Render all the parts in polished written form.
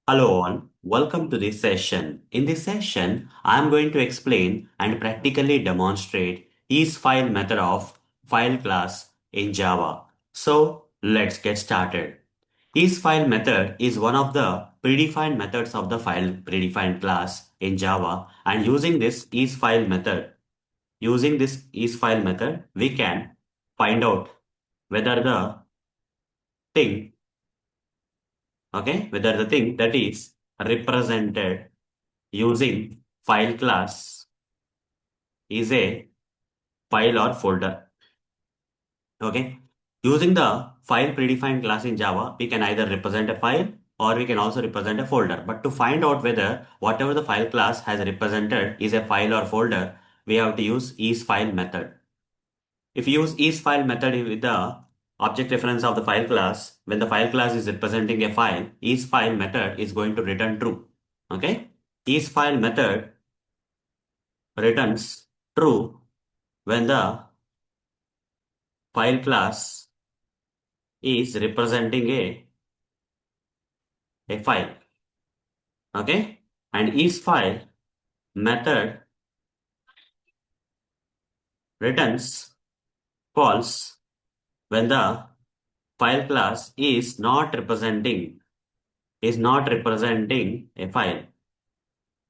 Hello all, welcome to this session. In this session, I am going to explain and practically demonstrate isFile method of file class in Java. So let's get started. IsFile method is one of the predefined methods of the file predefined class in Java, and using this isFile method, we can find out whether the thing, whether the thing that is represented using file class is a file or folder. Okay. Using the file predefined class in Java, we can either represent a file or we can also represent a folder. But to find out whether whatever the file class has represented is a file or folder, we have to use isFile method. If you use isFile method with the object reference of the file class, when the file class is representing a file, isFile method is going to return true. Okay. IsFile method returns true when the file class is representing a file. Okay. And isFile method returns false when the file class is not representing a file.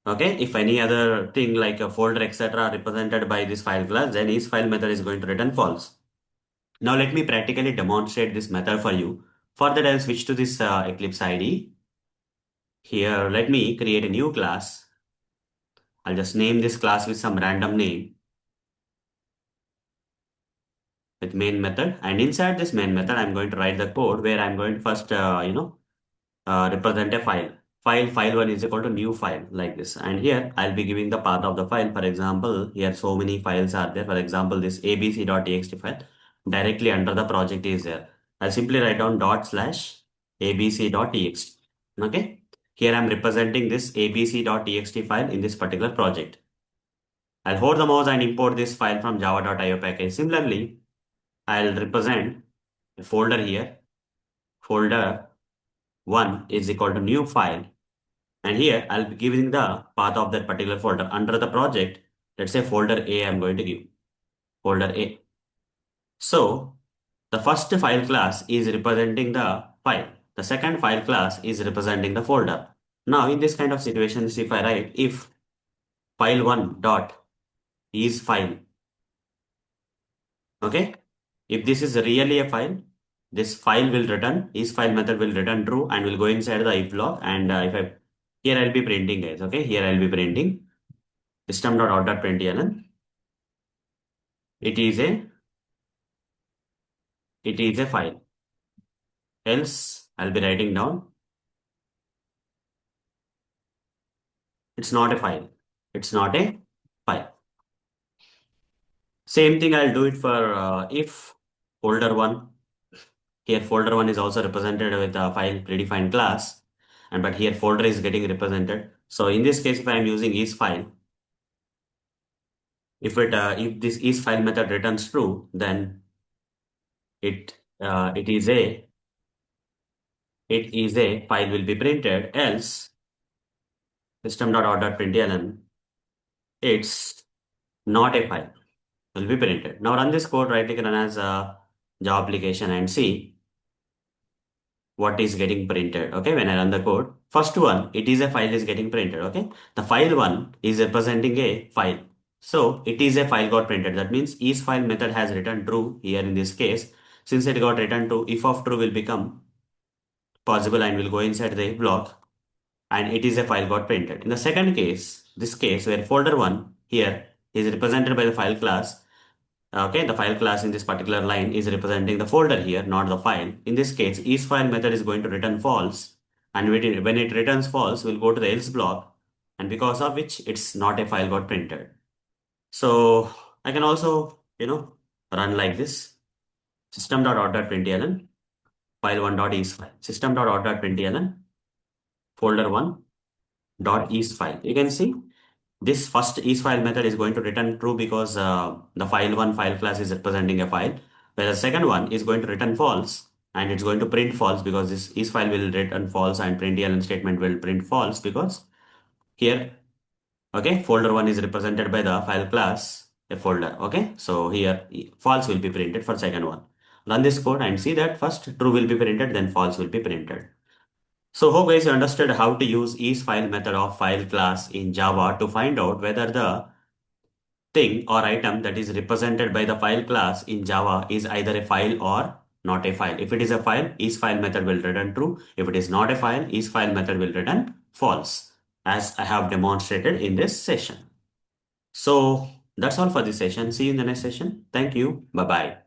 Okay. If any other thing like a folder, etc., represented by this file class, then isFile method is going to return false. Now let me practically demonstrate this method for you. For that, I'll switch to this Eclipse IDE. Here, let me create a new class. I'll just name this class with some random name with main method. And inside this main method, I'm going to write the code where I'm going to first, represent a file. File1 is equal to new file like this. And here I'll be giving the path of the file. For example, here so many files are there. For example, this abc.txt file directly under the project is there. I'll simply write down /abc.txt. Okay. Here I'm representing this abc.txt file in this particular project. I'll hold the mouse and import this file from java.io package. Similarly, I'll represent a folder here. Folder 1 is equal to new file. And here I'll be giving the path of that particular folder under the project. Let's say folder A I'm going to give. Folder A. So the first file class is representing the file. The second file class is representing the folder. Now in this kind of situations, if I write if file1 dot is file, okay, if this is really a file, this file will return, isFile method will return true and will go inside the if block. And if I here I'll be printing guys, okay, here I'll be printing system.out.println. It is a file. Else I'll be writing down it's not a file. It's not a file. Same thing I'll do it for if folder one. Here folder one is also represented with a file predefined class, and but here folder is getting represented. So in this case, if I am using isFile, if this isFile method returns true, then it uh, it is a file will be printed. Else system.out.println it's not a file will be printed. Now run this code, right click, run as a Java application and see what is getting printed. Okay, when I run the code, first one, it is a file is getting printed. Okay, the file one is representing a file. So it is a file got printed. That means isFile method has returned true here in this case. Since it got returned true, if of true will become possible and will go inside the if block and it is a file got printed. In the second case, this case where folder one here is represented by the file class. Okay, the file class in this particular line is representing the folder here, not the file. In this case, isFile method is going to return false. And when it returns false, we'll go to the else block. And because of which it's not a file got printed. So I can also, run like this. System.out.println file1.isFile. System.out.println folder1 dot isFile. You can see this first isFile method is going to return true because the file1 file class is representing a file, whereas the second one is going to return false and it's going to print false because this is file will return false and println statement will print false because here, okay, folder 1 is represented by the file class a folder. Okay, so here false will be printed for second one. Run this code and see that first true will be printed, then false will be printed. So hope guys you understood how to use isFile method of file class in Java to find out whether the thing or item that is represented by the file class in Java is either a file or not a file. If it is a file, isFile method will return true. If it is not a file, isFile method will return false, as I have demonstrated in this session. So that's all for this session. See you in the next session. Thank you. Bye bye.